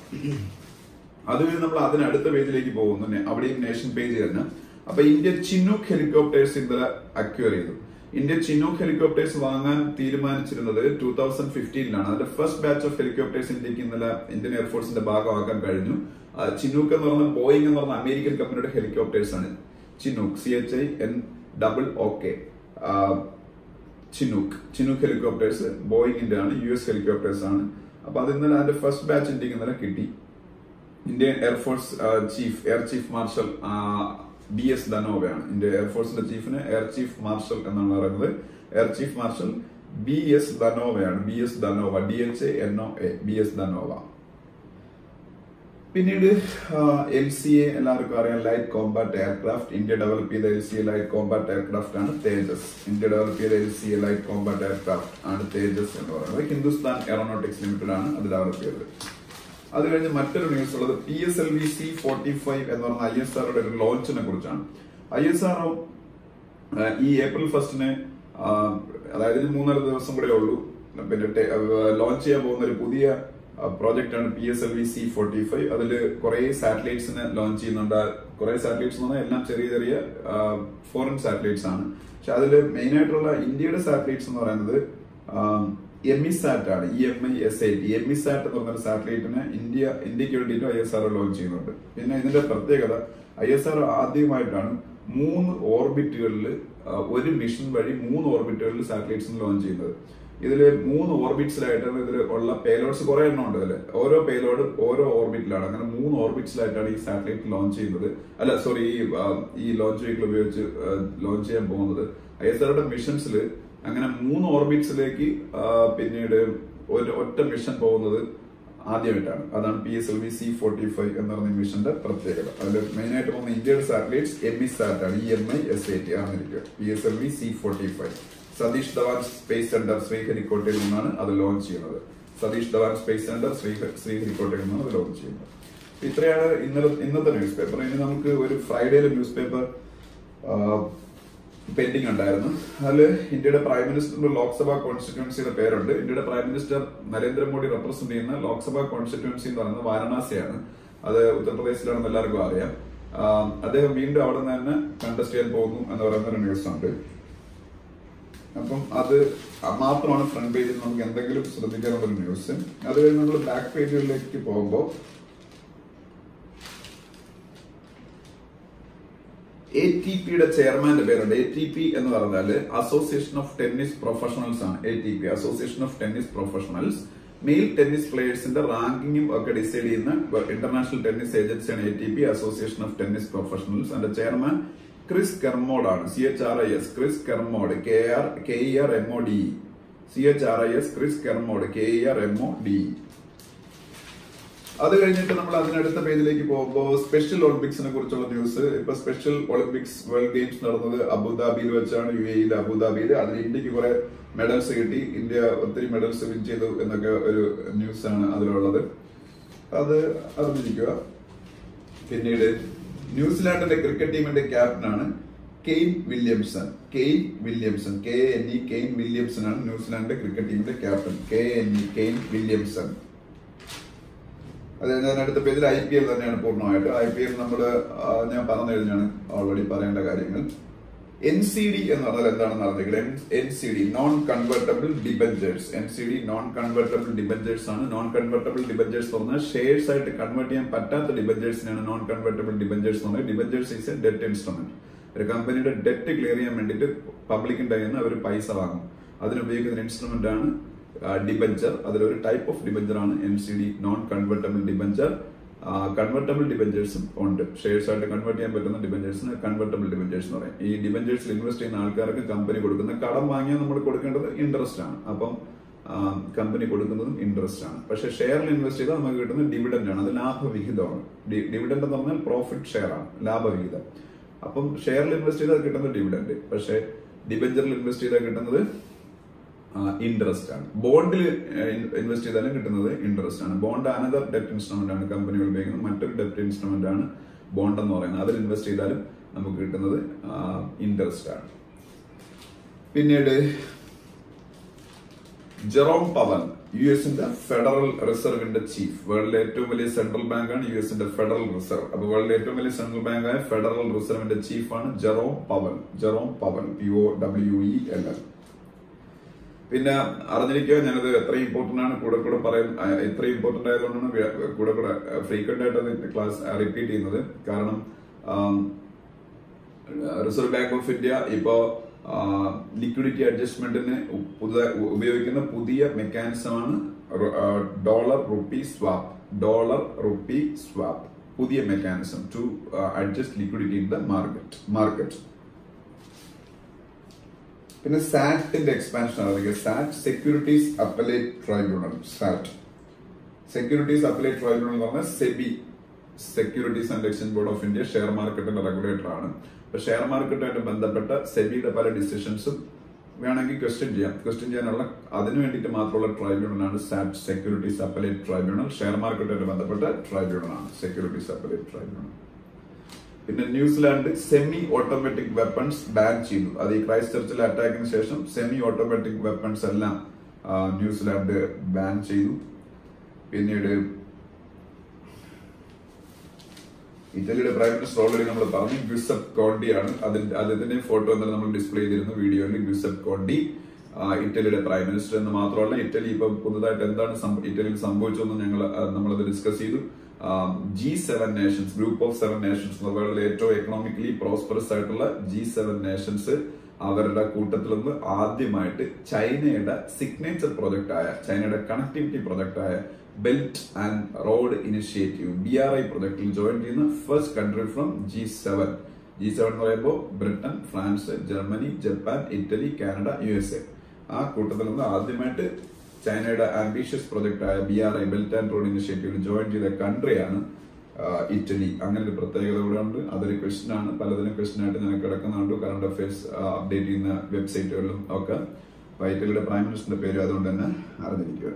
Speaker 1: അതുകഴിഞ്ഞ് നമ്മൾ അതിനടുത്ത പേജിലേക്ക് പോകുന്നു. അവിടെയും നേഷൻ പേജ് തന്നെ. അപ്പൊ ഇന്ത്യ ചിനൂക്ക് ഹെലികോപ്റ്റേഴ്സ് ഇന്നലെ അക്വയർ ചെയ്തു. ഇന്ത്യ ചിനൂക്ക് ഹെലികോപ്റ്റേഴ്സ് വാങ്ങാൻ തീരുമാനിച്ചിരുന്നത് 2015ലാണ്. അതിന്റെ ഫസ്റ്റ് ബാച്ച് ഓഫ് ഹെലികോപ്റ്റേഴ്സ് ഇന്ത്യക്ക് ഇന്നലെ ഇന്ത്യൻ എയർഫോഴ്സിന്റെ ഭാഗമാക്കാൻ കഴിഞ്ഞു. ചിനൂക്ക് എന്ന് പറഞ്ഞ ബോയിങ് എന്ന് പറഞ്ഞ അമേരിക്കൻ കമ്പനിയുടെ ഹെലികോപ്റ്റേഴ്സ് ആണ് ചിനൂക്ക്, CHINOOK. ചിനൂക്ക് ഹെലികോപ്റ്റേഴ്സ് ബോയിങ്ങിന്റെ ആണ്, US ഹെലികോപ്റ്റേഴ്സ് ആണ്. അപ്പൊ അത് ഇന്നലെ അതിന്റെ ഫസ്റ്റ് ബാച്ച് ഇന്ത്യക്ക് ഇന്നലെ കിട്ടി. Indian air force air chief marshal BS ധനോവയാണ്. ഇന്ത്യ എയർഫോഴ്സിന്റെ ചീഫിന് എയർ ചീഫ് മാർഷൽ എന്നാണ് പറയുന്നത്. എയർ ചീഫ് മാർഷൽ BS ധനോവയാണ്. BS Dhanoa, DHANOA, BS Dhanoa. പിന്നീട് LCA എല്ലാവർക്കും അറിയാം, light combat aircraft. India develop ചെയ്ത LCA ലൈറ്റ് കോമ്പാറ്റ് എയർക്രാഫ്റ്റ് ആണ് തേജസ്. ഇന്ത്യ ഡെവലപ്പ് ചെയ്ത LCA ലൈറ്റ് കോമ്പാറ്റ് എയർക്രാഫ്റ്റ് ആണ് തേജസ് എന്ന് പറയുന്നത്. ഹിന്ദുസ്ഥാൻ എയറോനോട്ടിക്സ് ലിമിറ്റഡ് ആണ് അത് ഡെവലപ്പ് ചെയ്തത്. അത് കഴിഞ്ഞ് മറ്റൊരു ന്യൂസ് ഉള്ളത് PSLV C-45 എന്ന് പറഞ്ഞ ISROയുടെ ഒരു ലോഞ്ചിനെ കുറിച്ചാണ്. ISRO ഈ April 1 അതായത് 3-4 ദിവസം കൂടെ ഉള്ളൂ പിന്നെ ലോഞ്ച് ചെയ്യാൻ പോകുന്ന ഒരു പുതിയ പ്രോജക്റ്റ് ആണ് PSLV C-45. അതിൽ കുറെ സാറ്റലൈറ്റ്സിനെ ലോഞ്ച് ചെയ്യുന്നുണ്ട്. കുറെ സാറ്റലൈറ്റ്സ് എന്ന് പറഞ്ഞാൽ എല്ലാം ചെറിയ ചെറിയ ഫോറിൻ സാറ്റലൈറ്റ്സ് ആണ്. പക്ഷെ അതിൽ മെയിൻ ആയിട്ടുള്ള ഇന്ത്യയുടെ സാറ്റലൈറ്റ്സ് എന്ന് പറയുന്നത് എമിസാറ്റ് ആണ്. EMISAT. എമിസാറ്റ് എന്ന് പറഞ്ഞ സാറ്റലൈറ്റിനെ ഇന്ത്യക്ക് വേണ്ടിയിട്ട് ISRO ലോഞ്ച് ചെയ്യുന്നുണ്ട്. പിന്നെ ഇതിന്റെ പ്രത്യേകത ISRO ആദ്യമായിട്ടാണ് 3 ഓർബിറ്റുകളിൽ ഒരു മിഷൻ വഴി 3 ഓർബിറ്റുകളിൽ സാറ്റലൈറ്റ്സിന് ലോഞ്ച് ചെയ്യുന്നത്. ഇതില് 3 ഓർബിറ്റ്സിലായിട്ടാണ് ഇതിൽ ഉള്ള പേലോഡ്സ് കുറെ എണ്ണം ഉണ്ട്. അതില് ഓരോ പേലോഡ് ഓരോ ഓർബിറ്റിലാണ്. അങ്ങനെ 3 ഓർബിറ്റ്സിലായിട്ടാണ് ഈ സാറ്റലൈറ്റ് ലോഞ്ച് ചെയ്യുന്നത്. ഈ ലോഞ്ച് വെഹിക്കിൾ ഉപയോഗിച്ച് ലോഞ്ച് ചെയ്യാൻ പോകുന്നത്. ISROയുടെ മിഷൻസിൽ അങ്ങനെ 3 ഓർബിറ്റ്സിലേക്ക് പിന്നീട് ഒറ്റ മിഷൻ പോകുന്നത് ആദ്യമായിട്ടാണ്. അതാണ് PSLV C-45 എന്ന് പറഞ്ഞ മിഷന്റെ പ്രത്യേകത. അതിൽ മെയിൻ ആയിട്ട് പോകുന്ന ഇന്ത്യയുടെ സാറ്റലൈറ്റ്സ് എമിസാറ്റ് ആണ്, EMISAT ആണെന്നിരിക്കുക. PSLV C-45 Satish Dhawan space centre ശ്രീഹരിക്കോട്ടയിൽ നിന്നാണ് അത് ലോഞ്ച് ചെയ്യുന്നത്. സതീഷ് ധവാൻ സ്പേസ് സെന്റർ ശ്രീഹരിക്കോട്ടയിൽ നിന്നാണ് അത് ലോഞ്ച് ചെയ്യുന്നത്. ഇത്രയാണ് ഇന്നത്തെ ന്യൂസ് പേപ്പർ. ഇനി നമുക്ക് ഒരു ഫ്രൈഡേയിലെ ന്യൂസ് പേപ്പർ പെൻഡിങ് ഉണ്ടായിരുന്നു. അതില് ഇന്ത്യയുടെ പ്രൈം മിനിസ്റ്ററിന്റെ ലോക്സഭാ കോൺസ്റ്റിറ്റ്യുവൻസിയുടെ പേരുണ്ട്. ഇന്ത്യയുടെ പ്രൈം മിനിസ്റ്റർ നരേന്ദ്രമോദി റെപ്രസെന്റ് ചെയ്യുന്ന ലോക്സഭാ കോൺസ്റ്റിറ്റ്യുവൻസി എന്ന് പറയുന്നത് വാരണാസിയാണ്. അത് ഉത്തർപ്രദേശിലാണെന്ന് എല്ലാവർക്കും അറിയാം. അദ്ദേഹം വീണ്ടും അവിടെ നിന്ന് തന്നെ കണ്ടസ്റ്റ് ചെയ്യാൻ പോകുന്നു എന്ന് പറയുന്ന ഒരു ന്യൂസ് ഉണ്ട്. അപ്പം അത് മാത്രമാണ് ഫ്രണ്ട് പേജിൽ നമുക്ക് എന്തെങ്കിലും ശ്രദ്ധിക്കാനുള്ള ഒരു ന്യൂസ്. അത് കഴിഞ്ഞ് നമ്മൾ ബാക്ക് പേജുകളിലേക്ക് പോകുമ്പോൾ ATPയുടെ ചെയർമാന്റെ പേരുണ്ട്. ATP എന്ന് പറഞ്ഞാല് അസോസിയേഷൻ ഓഫ് ടെന്നീസ് പ്രൊഫഷണൽസ് ആണ്. ATP association of tennis professionals. Male tennis പ്ലേയേഴ്സിന്റെ റാങ്കിങ്ങും ഒക്കെ ഡിസൈഡ് ചെയ്യുന്ന ഇന്റർനാഷണൽ ടെന്നീസ് ഏജൻസിയാണ് ATP association of tennis professionals. അതിന്റെ ചെയർമാൻ ക്രിസ് കെർമോഡ് ആണ്. CHRIS Chris Kermode, KERMODE, CHRIS Chris Kermode, KERMODE. അത് കഴിഞ്ഞിട്ട് നമ്മൾ അതിനടുത്ത പേജിലേക്ക് പോകുമ്പോൾ സ്പെഷ്യൽ ഒളിമ്പിക്സിനെ കുറിച്ചുള്ള ന്യൂസ്. ഇപ്പൊ സ്പെഷ്യൽ ഒളിമ്പിക്സ് വേൾഡ് ഗെയിംസ് നടന്നത് അബുദാബിയിൽ വെച്ചാണ്, UAE അബുദാബിയിൽ. അതിൽ ഇന്ത്യക്ക് കുറെ മെഡൽസ് കിട്ടി. ഇന്ത്യ ഒത്തിരി മെഡൽസ് വിൻ ചെയ്തു എന്നൊക്കെ ഒരു ന്യൂസ് ആണ് അതിലുള്ളത്. അത് അറിഞ്ഞിരിക്കുക. പിന്നീട് ന്യൂസിലാൻഡിന്റെ ക്രിക്കറ്റ് ടീമിന്റെ ക്യാപ്റ്റനാണ് Kane Williamson. Kane Williamson, KNE Kane Williamson ആണ് ന്യൂസിലാൻഡിന്റെ ക്രിക്കറ്റ് ടീമിന്റെ ക്യാപ്റ്റൻ. KNE Kane Williamson. അതായത് അടുത്ത പേജിൽ IPL തന്നെയാണ് പൂർണ്ണമായിട്ട്. IPL ഞാൻ പറഞ്ഞു കഴിഞ്ഞാണ് ഓൾറെഡി പറയേണ്ട കാര്യങ്ങൾ. NCD എന്ന് പറഞ്ഞാൽ എന്താണെന്ന് അറിഞ്ഞിരിക്കണം. NCD non convertible debentures. NCD non convertible debentures ആണ്. നോൺ കൺവെർട്ടബിൾ ഡിബഞ്ചേഴ്സ് പറഞ്ഞാൽ ഷെയർസ് ആയിട്ട് കൺവേർട്ട് ചെയ്യാൻ പറ്റാത്ത ഡിബഞ്ചേഴ്സിനാണ് നോൺ കൺവെർട്ടബിൾ ഡിബഞ്ചേഴ്സ് എന്ന് പറയുന്നത്. Debentures is A debt instrument. ഒരു കമ്പനിയുടെ ഡെറ്റ് ക്ലിയർ ചെയ്യാൻ വേണ്ടിയിട്ട് പബ്ലിക്കിന്റെ കയ്യിൽ നിന്ന് അവർ പൈസ വാങ്ങും. അതിനുപയോഗിക്കുന്ന ഇൻസ്ട്രുമെന്റ് ആണ് ഡിബഞ്ചർ. അതിലൊരു ടൈപ്പ് ഓഫ് ഡിബഞ്ചർ ആണ് NCD non convertible debenture. Convertible ഡിബഞ്ചേഴ്സും ഉണ്ട്. ഷെയർസ് ആയിട്ട് കൺവേർട്ട് ചെയ്യാൻ പറ്റുന്ന ഡിബഞ്ചേഴ്സിന് കൺവെർട്ടബിൾ ഡിബഞ്ചേഴ്സ് എന്ന് പറയും. ഈ ഡിബഞ്ചേഴ്സിൽ ഇൻവെസ്റ്റ് ചെയ്യുന്ന ആൾക്കാർക്ക് കമ്പനി കൊടുക്കുന്ന കടം വാങ്ങിയാൽ നമ്മൾ കൊടുക്കേണ്ടത് ഇൻട്രസ്റ്റ് ആണ്. അപ്പം കമ്പനി കൊടുക്കുന്നതും ഇൻട്രസ്റ്റ് ആണ്. പക്ഷെ ഷെയറിൽ ഇൻവെസ്റ്റ് ചെയ്താൽ നമുക്ക് കിട്ടുന്ന ഡിവിഡൻഡ് ആണ്. അത് ലാഭവിഹിതമാണ്. ഡിവിഡൻഡ് എന്ന് പറഞ്ഞാൽ പ്രോഫിറ്റ് ഷെയർ ആണ്, ലാഭവിഹിതം. അപ്പം ഷെയറിൽ ഇൻവെസ്റ്റ് ചെയ്താൽ കിട്ടുന്നത് ഡിവിഡൻഡ്. പക്ഷെ ഡിബഞ്ചറിൽ ഇൻവെസ്റ്റ് ചെയ്താൽ കിട്ടുന്നത് ഇൻട്രസ്റ്റ് ആണ്. ബോണ്ടിൽ ഇൻവെസ്റ്റ് ചെയ്താലും കിട്ടുന്നത് ഇൻട്രസ്റ്റ് ആണ്. ബോണ്ട് അനദർ ഡെറ്റ് ഇൻസ്ട്രുമെന്റ് ആണ്. കമ്പനികൾ ഉപയോഗിക്കുന്നത് മറ്റൊരു ഡെറ്റ് ഇൻസ്ട്രുമെന്റ് ആണ് ബോണ്ട് എന്ന് പറയുന്നത്. അതിൽ ഇൻവെസ്റ്റ് ചെയ്താലും നമുക്ക് കിട്ടുന്നത് ഇൻട്രസ്റ്റ് ആണ്. പിന്നീട് ജെറോം പവൽ, US-ന്റെ ഫെഡറൽ റിസർവിന്റെ ചീഫ്. വേൾഡിലെ ഏറ്റവും വലിയ സെൻട്രൽ ബാങ്കാണ് US-ന്റെ ഫെഡറൽ റിസർവ്. അപ്പൊ വേൾഡിലെ ഏറ്റവും വലിയ സെൻട്രൽ ബാങ്കായ ഫെഡറൽ റിസർവിന്റെ ചീഫാണ് Jerome Powell. Jerome Powell, POWELL. പിന്നെ അറിഞ്ഞിരിക്കുക, ഞാനത് എത്ര ഇമ്പോർട്ടന്റ് ആണ് കൂടെ പറയാൻ. എത്ര ഇമ്പോർട്ടന്റ് ആയതുകൊണ്ടാണ് കൂടെ ഫ്രീക്വന്റ് ആയിട്ട് ക്ലാസ് റിപ്പീറ്റ് ചെയ്യുന്നത്. കാരണം റിസർവ് ബാങ്ക് ഓഫ് ഇന്ത്യ ഇപ്പോ ലിക്വിഡിറ്റി അഡ്ജസ്റ്റ്മെന്റിന് ഉപയോഗിക്കുന്ന പുതിയ മെക്കാനിസമാണ് dollar rupee swap. Dollar rupee swap, പുതിയ mechanism to adjust liquidity in the market. പിന്നെ സാറ്റിന്റെ എക്സ്പാൻഷൻ അറിയിക്കുക. SAT, securities appellate tribunal. SAT, securities appellate tribunal എന്ന് പറഞ്ഞാൽ SEBI, securities and exchange board of India, share മാർക്കറ്റിന്റെ റെഗുലേറ്റർ ആണ്. അപ്പൊ share മാർക്കറ്റുമായിട്ട് ബന്ധപ്പെട്ട സെബിയുടെ പല ഡിസിഷൻസും വേണമെങ്കിൽ ക്വസ്റ്റ്യൻ ചെയ്യാനുള്ള അതിനു വേണ്ടിയിട്ട് മാത്രമുള്ള ട്രൈബ്യൂണലാണ് സാറ്റ്, സെക്യൂരിറ്റീസ് അപ്പലേറ്റ് ട്രൈബ്യൂണൽ. ഷെയർ മാർക്കറ്റുമായിട്ട് ബന്ധപ്പെട്ട ട്രൈബ്യൂണലാണ് സെക്യൂരിറ്റീസ് അപ്പലേറ്റ് ട്രൈബ്യൂണൽ. പിന്നെ New Zealand semi automatic weapons ban ചെയ്തു. അത് ഈ ക്രൈസ്റ്റ് ചർച്ചിലെ അറ്റാക്കിന് ശേഷം സെമി ഓട്ടോമാറ്റിക് വെപ്പൺസ് എല്ലാം ന്യൂസിലാൻഡ് ബാൻ ചെയ്തു. പിന്നീട് ഇറ്റലിയുടെ പ്രൈം മിനിസ്റ്റർ ഓൾറെഡി നമ്മൾ പറഞ്ഞു, ഗ്യൂസെപ്പ് കോണ്ടി ആണ്. അതിന്റെ ഫോട്ടോ എന്തായാലും നമ്മൾ ഡിസ്പ്ലേ ചെയ്തിരുന്നു വീഡിയോയിൽ. ഗ്യൂസെപ്പ് കോണ്ടി ഇറ്റലിയുടെ പ്രൈം മിനിസ്റ്റർ എന്ന് മാത്രമല്ല, ഇറ്റലി ഇപ്പം പുതുതായിട്ട് എന്താണ് ഇറ്റലിയിൽ സംഭവിച്ചതെന്ന് നമ്മളത് ഡിസ്കസ് ചെയ്തു. G7 nations, group of 7 nations, വേൾഡിലെ ഏറ്റവും എക്കണോമിക്കലി പ്രോസ്പെറസ് ആയിട്ടുള്ള G7 നേഷൻസ്, അവരുടെ കൂട്ടത്തിൽ നിന്ന് ആദ്യമായിട്ട് ചൈനയുടെ സിഗ്നേച്ചർ പ്രൊജക്ട് ആയ, ചൈനയുടെ കണക്ടിവിറ്റി പ്രൊജക്ട് ആയ belt and road initiative BRI പ്രൊജക്ടിൽ ജോയിൻ ചെയ്യുന്ന first country from G7. G7 എന്ന് പറയുമ്പോൾ Britain, France, Germany, Japan, Italy, Canada, USA. ആ കൂട്ടത്തിൽ നിന്ന് ആദ്യമായിട്ട് ചൈനയുടെ ആംബിഷ്യസ് പ്രൊജക്ട് ആയ BRI ബെൽറ്റ് ആൻഡ് റോഡ് ഇനിഷ്യേറ്റീവിൽ ജോയിൻ ചെയ്ത കൺട്രിയാണ് ഇറ്റലി. അങ്ങനെ ഒരു പ്രത്യേകത കൂടെ ഉണ്ട്. അതൊരു ക്വസ്റ്റ്യൻ ആണ്. പലതിനും ക്വസ്റ്റ്യൻ ആയിട്ട് ഞാൻ കിടക്കുന്നുണ്ട് കറണ്ട് അഫയേഴ്സ് അപ്ഡേറ്റ് ചെയ്യുന്ന വെബ്സൈറ്റുകളിലും ഒക്കെ. ഇറ്റലിയുടെ പ്രൈം മിനിസ്റ്ററിന്റെ പേര് അതുകൊണ്ട് തന്നെ അറിഞ്ഞിരിക്കുക.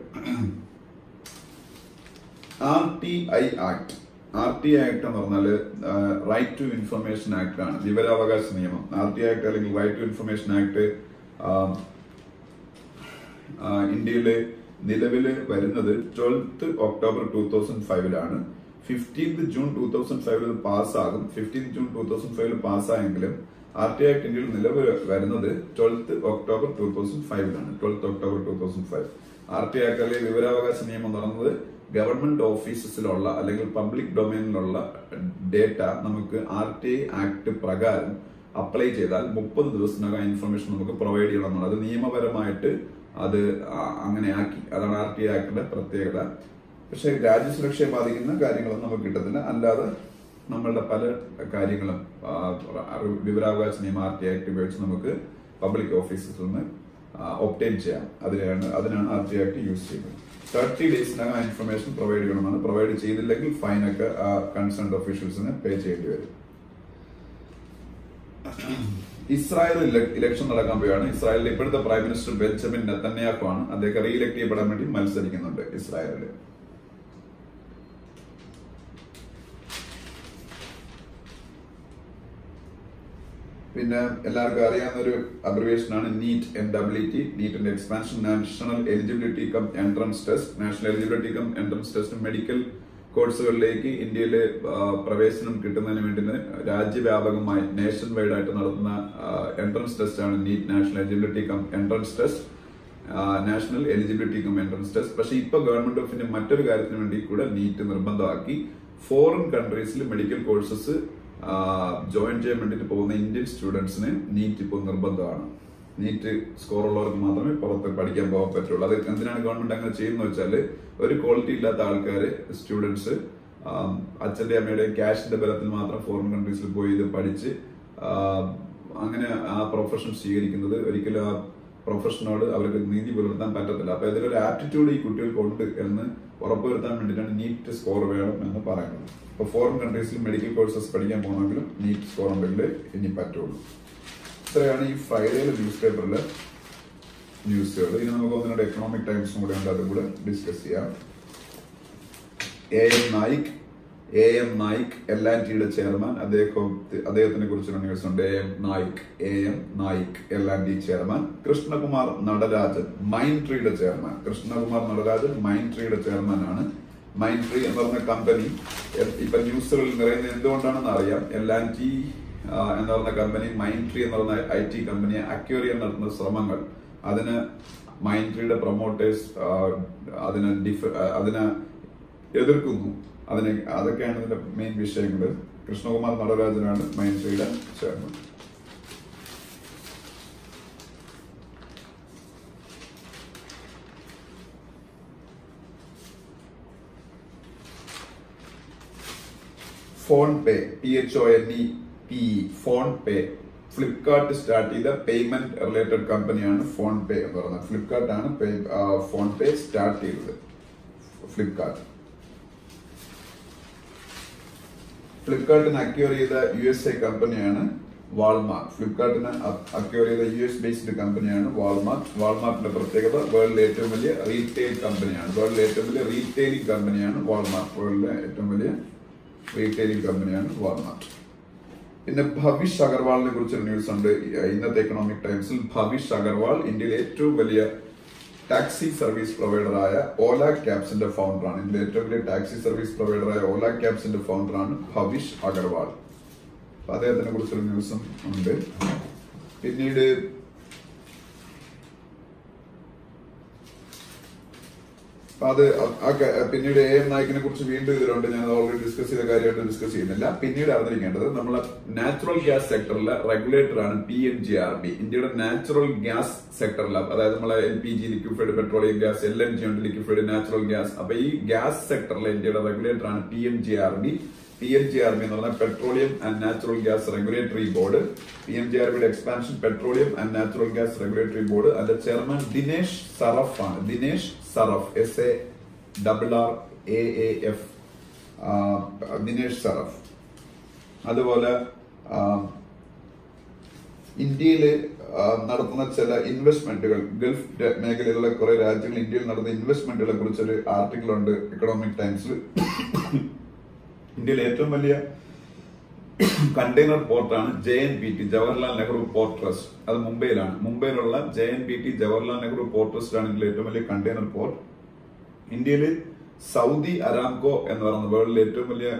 Speaker 1: RTI act. RTI ആക്ട് എന്ന് പറഞ്ഞാല് റൈറ്റ് ടു ഇൻഫർമേഷൻ ആക്ട് ആണ്, വിവരാവകാശ നിയമം. RTI ആക്ട് അല്ലെങ്കിൽ റൈറ്റ് ടു ഇൻഫർമേഷൻ ആക്ട് ഇന്ത്യയിലെ നിലവില് വരുന്നത് 12th October 2005 15th June 2005 പാസ്സാകും. 15th June 2005 പാസ്സായെങ്കിലും RTI act ഇന്ത്യയിൽ നിലവിൽ വരുന്നത് 12th October 2005 12th October 2005. RTI act അല്ലെങ്കിൽ വിവരാവകാശ നിയമം നടന്നത് ഗവൺമെന്റ് ഓഫീസസിലുള്ള അല്ലെങ്കിൽ പബ്ലിക് ഡൊമൈനിലുള്ള ഡേറ്റ നമുക്ക് RTI ആക്ട് പ്രകാരം അപ്ലൈ ചെയ്താൽ 30 ദിവസത്തിനകം ഇൻഫർമേഷൻ നമുക്ക് പ്രൊവൈഡ് ചെയ്യണം. അത് നിയമപരമായിട്ട് അത് അങ്ങനെ ആക്കി. അതാണ് RTI ആക്ടിന്റെ പ്രത്യേകത. പക്ഷെ രാജ്യസുരക്ഷയെ ബാധിക്കുന്ന കാര്യങ്ങളൊന്നും നമുക്ക് കിട്ടത്തില്ല. അല്ലാതെ നമ്മളുടെ പല കാര്യങ്ങളും വിവരാവകാശ നിയമം RTI ആക്ട് ഉപയോഗിച്ച് നമുക്ക് പബ്ലിക് ഓഫീസസിൽ നിന്ന് ഒബ്റ്റെയിൻ ചെയ്യാം. അതിനാണ് RTI ആക്ട് യൂസ് ചെയ്യുന്നത്. 30 ഡേയ്സിനകം ഇൻഫർമേഷൻ പ്രൊവൈഡ് ചെയ്യണമെന്നാണ്. പ്രൊവൈഡ് ചെയ്തില്ലെങ്കിൽ ഫൈനൊക്കെ കൺസേൺഡ് ഒഫീഷ്യൽസിന് പേ ചെയ്യേണ്ടി വരും. ഇസ്രായേൽ ഇലക്ഷൻ നടക്കാൻ പോവുകയാണ്. ഇസ്രായേലിലെ ഇപ്പോഴത്തെ പ്രൈം മിനിസ്റ്റർ ബെഞ്ചമിൻ നെതന്യാഹു ആണ്. അദ്ദേഹം റീഇലക്ട് ചെയ്യപ്പെടാൻ വേണ്ടി മത്സരിക്കുന്നുണ്ട് ഇസ്രായേലില്. പിന്നെ എല്ലാവർക്കും അറിയാവുന്ന ഒരു അബ്രിവേഷൻ ആണ് നീറ്റ്, NEET. നീറ്റിന്റെ expansion national eligibility cum entrance test. National eligibility cum entrance test medical കോഴ്സുകളിലേക്ക് ഇന്ത്യയിലെ പ്രവേശനം കിട്ടുന്നതിന് വേണ്ടി രാജ്യവ്യാപകമായി നേഷൻ വൈഡ് ആയിട്ട് നടത്തുന്ന എൻട്രൻസ് ടെസ്റ്റ് ആണ് NEET, national eligibility cum entrance test. National eligibility cum entrance test. പക്ഷെ ഇപ്പൊ ഗവൺമെന്റ് ഓഫ് ഇന്ത്യ മറ്റൊരു കാര്യത്തിന് വേണ്ടി കൂടെ നീറ്റ് നിർബന്ധമാക്കി. ഫോറിൻ കൺട്രീസിൽ മെഡിക്കൽ കോഴ്സസ് ജോയിൻ ചെയ്യാൻ വേണ്ടിട്ട് പോകുന്ന ഇന്ത്യൻ സ്റ്റുഡൻസിന് നീറ്റ് ഇപ്പോൾ നിർബന്ധമാണ്. നീറ്റ് സ്കോർ ഉള്ളവർക്ക് മാത്രമേ പുറത്ത് പഠിക്കാൻ പോകാൻ പറ്റുള്ളൂ. അത് എന്തിനാണ് ഗവൺമെന്റ് അങ്ങനെ ചെയ്യുന്നത് വെച്ചാല്, ഒരു ക്വാളിറ്റി ഇല്ലാത്ത ആൾക്കാര്, സ്റ്റുഡൻസ് അച്ഛന്റെ അമ്മയുടെയും ക്യാഷിന്റെ ബലത്തിൽ മാത്രം ഫോറിൻ കൺട്രീസിൽ പോയി ഇത് പഠിച്ച് അങ്ങനെ ആ പ്രൊഫഷൻ സ്വീകരിക്കുന്നത് ഒരിക്കലും ആ പ്രൊഫഷനോട് അവർക്ക് നീതി പുലർത്താൻ പറ്റത്തില്ല. അപ്പൊ ഇതിലൊരു ആപ്റ്റിറ്റ്യൂഡ് ഈ കുട്ടികൾക്ക് ഉണ്ട് എന്ന് ഉറപ്പുവരുത്താൻ വേണ്ടിയിട്ടാണ് നീറ്റ് സ്കോർ വേണം എന്ന് പറയുന്നത്. അപ്പൊ ഫോറിൻ കൺട്രീസിൽ മെഡിക്കൽ കോഴ്സസ് പഠിക്കാൻ പോകണമെങ്കിലും നീറ്റ് സ്കോർ ഉണ്ടെങ്കിൽ ഇനി പറ്റുള്ളൂ. ഇത്രയാണ് ഈ ഫ്രൈഡേയിലെ ന്യൂസ് പേപ്പറിലെ ന്യൂസുകൾ. ഇനി നമുക്ക് ഒന്നിനോട് എക്കണോമിക് ടൈംസും കൂടെ ഉണ്ട്, അതും കൂടെ ഡിസ്കസ് ചെയ്യാം. AM നായിക് L&Tയുടെ ചെയർമാൻ, അദ്ദേഹത്തിനെ കുറിച്ചുള്ള ന്യൂസ് ഉണ്ട്. AM Naik L&T chairman. Krishnakumar Natarajan മൈൻട്രിയുടെ ചെയർമാൻ. കൃഷ്ണകുമാർ നടരാജൻ മൈൻട്രിയുടെ ചെയർമാൻ ആണ്. മൈൻട്രി എന്ന് പറഞ്ഞ കമ്പനി ഇപ്പൊ ന്യൂസുകളിൽ നിറയുന്നത് എന്തുകൊണ്ടാണെന്ന് അറിയാം. L&T എന്ന് പറഞ്ഞ കമ്പനി മൈൻട്രി എന്ന് പറഞ്ഞ IT കമ്പനിയെ അക്വയർ ചെയ്യാൻ നടത്തുന്ന ശ്രമങ്ങൾ, അതിന് മൈൻട്രിയുടെ പ്രൊമോട്ടേഴ്സ് അതിനെ എതിർക്കുന്നു. അതൊക്കെയാണ് ഇതിന്റെ മെയിൻ വിഷയങ്ങൾ. കൃഷ്ണകുമാർ നടരാജനാണ് മൈൻട്രിയുടെ chairman. PhonePe, PHONEPE, PhonePe. Flipkart start ചെയ്ത പേയ്മെന്റ് റിലേറ്റഡ് കമ്പനിയാണ് ഫോൺ പേ എന്ന് പറയുന്നത്. ഫ്ലിപ്കാർട്ട് ആണ് ഫോൺ പേ സ്റ്റാർട്ട് ചെയ്തത്. ഫ്ലിപ്കാർട്ടിന് അക്വയർ ചെയ്ത USA കമ്പനിയാണ് വാൾമാർട്ട്. ഫ്ലിപ്കാർട്ടിന് അക്വയർ ചെയ്ത US ബേസ്ഡ് കമ്പനിയാണ് വാൾമാർട്ട്. വാൾമാർട്ടിന്റെ പ്രത്യേകത വേൾഡിലെ ഏറ്റവും വലിയ റീറ്റെയിൽ കമ്പനിയാണ്. വേൾഡിലെ ഏറ്റവും വലിയ റീറ്റെയിലിംഗ് കമ്പനിയാണ് വാൾമാർട്ട്. വേൾഡിലെ ഏറ്റവും വലിയ റീറ്റെയിലിംഗ് കമ്പനിയാണ് വാൾമാർട്ട്. പിന്നെ ഭവിഷ് അഗർവാളിനെ കുറിച്ചൊരു ന്യൂസ് ഉണ്ട് ഇന്നത്തെ എക്കണോമിക് ടൈംസിൽ. ഭവിഷ് അഗർവാൾ ഇന്ത്യയിലെ ഏറ്റവും വലിയ ടാക്സി സർവീസ് പ്രൊവൈഡറായ ഓല ക്യാബ്സിന്റെ ഫൗണ്ടറാണ്. ഇന്ത്യയിലെ ഏറ്റവും വലിയ ടാക്സി സർവീസ് പ്രൊവൈഡറായ ഓല ക്യാബ്സിന്റെ ഫൗണ്ടറാണ് ഭവിഷ് അഗർവാൾ. അപ്പൊ അദ്ദേഹത്തിനെ കുറിച്ചൊരു ന്യൂസും ഉണ്ട്. പിന്നീട് പിന്നീട് AM നായിക്കിനെ കുറിച്ച് വീണ്ടും ഇതിലുണ്ട്. ഞാൻ ഓൾറെഡി ഡിസ്കസ് ചെയ്ത കാര്യമായിട്ട് ഡിസ്കസ് ചെയ്യുന്നില്ല. പിന്നീട് അറിഞ്ഞിരിക്കേണ്ടത് നമ്മളെ നാച്ചുറൽ ഗ്യാസ് സെക്ടറിലെ റെഗുലേറ്റർ ആണ് PNGRB. ഇന്ത്യയുടെ നാച്ചുറൽ ഗ്യാസ് സെക്ടറിൽ, അതായത് നമ്മളെ LPG liquefied petroleum gas, LNG ഉണ്ട് ലിക്വിഫൈഡ് നാച്ചുറൽ ഗ്യാസ്. അപ്പൊ ഈ ഗ്യാസ് സെക്ടറിലെ ഇന്ത്യയുടെ റെഗുലേറ്റർ ആണ് PNGRB. PNGRB എന്ന് പറഞ്ഞാൽ petroleum and natural gas regulatory board. PNGRBയുടെ expansion petroleum and natural gas regulatory board. അതിന്റെ ചെയർമാൻ ദിനേശ് സറഫ് ആണ്. ദിനേശ് സറഫ്, SARRAF, ദിനേശ് സറഫ്. അതുപോലെ ഇന്ത്യയില് നടത്തുന്ന ചില ഇൻവെസ്റ്റ്മെന്റുകൾ, ഗൾഫ് മേഖലയിലുള്ള കുറെ രാജ്യങ്ങൾ ഇന്ത്യയിൽ നടത്തുന്ന ഇൻവെസ്റ്റ്മെന്റുകളെ കുറിച്ചൊരു ആർട്ടിക്കിൾ ഉണ്ട് എക്കണോമിക് ടൈംസിൽ. ഇന്ത്യയിലെ ഏറ്റവും വലിയ കണ്ടെയ്നർ പോർട്ടാണ് JNPT, Jawaharlal Nehru port trust. അത് മുംബൈയിലാണ്. മുംബൈയിലുള്ള JNPT, Jawaharlal Nehru port trust ആണ് ഇന്ത്യയിലെ ഏറ്റവും വലിയ കണ്ടെയ്നർ പോർട്ട്. ഇന്ത്യയില് സൗദി അരാംകോ എന്ന് പറയുന്ന വേൾഡിലെ ഏറ്റവും വലിയ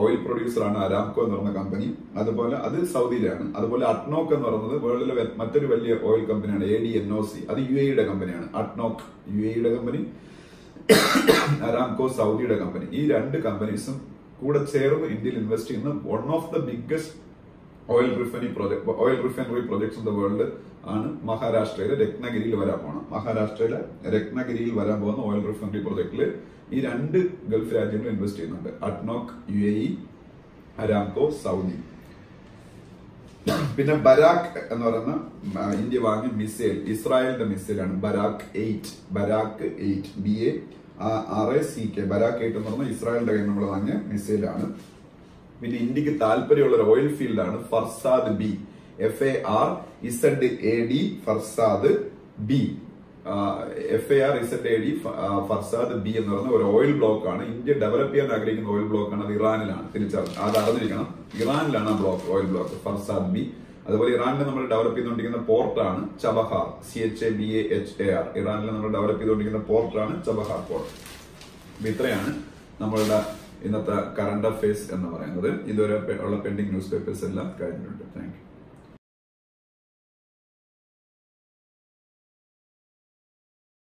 Speaker 1: ഓയിൽ പ്രൊഡ്യൂസർ ആണ് അരാംകോ എന്ന് പറയുന്ന കമ്പനി. അതുപോലെ അത് സൗദിയിലാണ്. അതുപോലെ അട്നോക്ക് എന്ന് പറയുന്നത് വേൾഡിലെ മറ്റൊരു വലിയ ഓയിൽ കമ്പനിയാണ് ADNOC. അത് UAEയുടെ കമ്പനിയാണ്. അട്നോക്ക് UAEയുടെ കമ്പനി, അരാംകോ സൗദിയുടെ കമ്പനി. ഈ രണ്ട് കമ്പനീസും കൂടെ ചേർന്ന് ഇന്ത്യയിൽ ഇൻവെസ്റ്റ് ചെയ്യുന്ന one of the biggest oil refinery projects in the world ആണ് മഹാരാഷ്ട്രയിലെ രത്നഗിരിയിൽ വരാൻ പോകുന്ന ഓയിൽ റിഫൈനറി പ്രൊജക്ടില് ഈ രണ്ട് ഗൾഫ് രാജ്യങ്ങൾ ഇൻവെസ്റ്റ് ചെയ്യുന്നുണ്ട്. അട്നോക്ക് UAE, അരാംകോ സൗദി. പിന്നെ ബരാക്ക് എന്ന് പറയുന്ന ഇന്ത്യ വാങ്ങിയ മിസൈൽ, ഇസ്രായേലിന്റെ മിസൈലാണ് ബരാക്ക് 8. BARACK, ബരാക്ക് 8 എന്ന് പറഞ്ഞാൽ ഇസ്രായേലിന്റെ കയ്യിൽ നമ്മൾ വാങ്ങിയ മിസൈലാണ്. പിന്നെ ഇന്ത്യക്ക് താല്പര്യമുള്ള ഒരു ഓയിൽ ഫീൽഡാണ് Farsad B, FARZAD, Farsad B. FARZAD, Farsad B എന്ന് പറയുന്ന ഒരു ഓയിൽ ബ്ലോക്ക് ആണ്. ഇന്ത്യ ഡെവലപ്പ് ചെയ്യാൻ ആഗ്രഹിക്കുന്ന ഓയിൽ ബ്ലോക്ക് ആണ്. അത് ഇറാനിലാണ്. അത് അറിഞ്ഞിരിക്കണം. ഇറാനിലാണ് ആ block, oil block Farsad B. അതുപോലെ ഇറാനിൽ നമ്മൾ ഡെവലപ്പ് ചെയ്തുകൊണ്ടിരിക്കുന്ന പോർട്ടാണ് ചബഹാർ, CHABAHAR. ഇറാനിൽ നമ്മൾ ഡെവലപ്പ് ചെയ്തുകൊണ്ടിരിക്കുന്ന പോർട്ടാണ് ചബഹാർ പോർട്ട്. ഇത്രയാണ് നമ്മളുടെ ഇന്നത്തെ കറണ്ട് അഫയേഴ്സ് എന്ന് പറയുന്നത്. ഇതുവരെ ഉള്ള പെൻഡിങ് ന്യൂസ് പേപ്പേഴ്സ് എല്ലാം കഴിഞ്ഞിട്ടുണ്ട്. Thank you.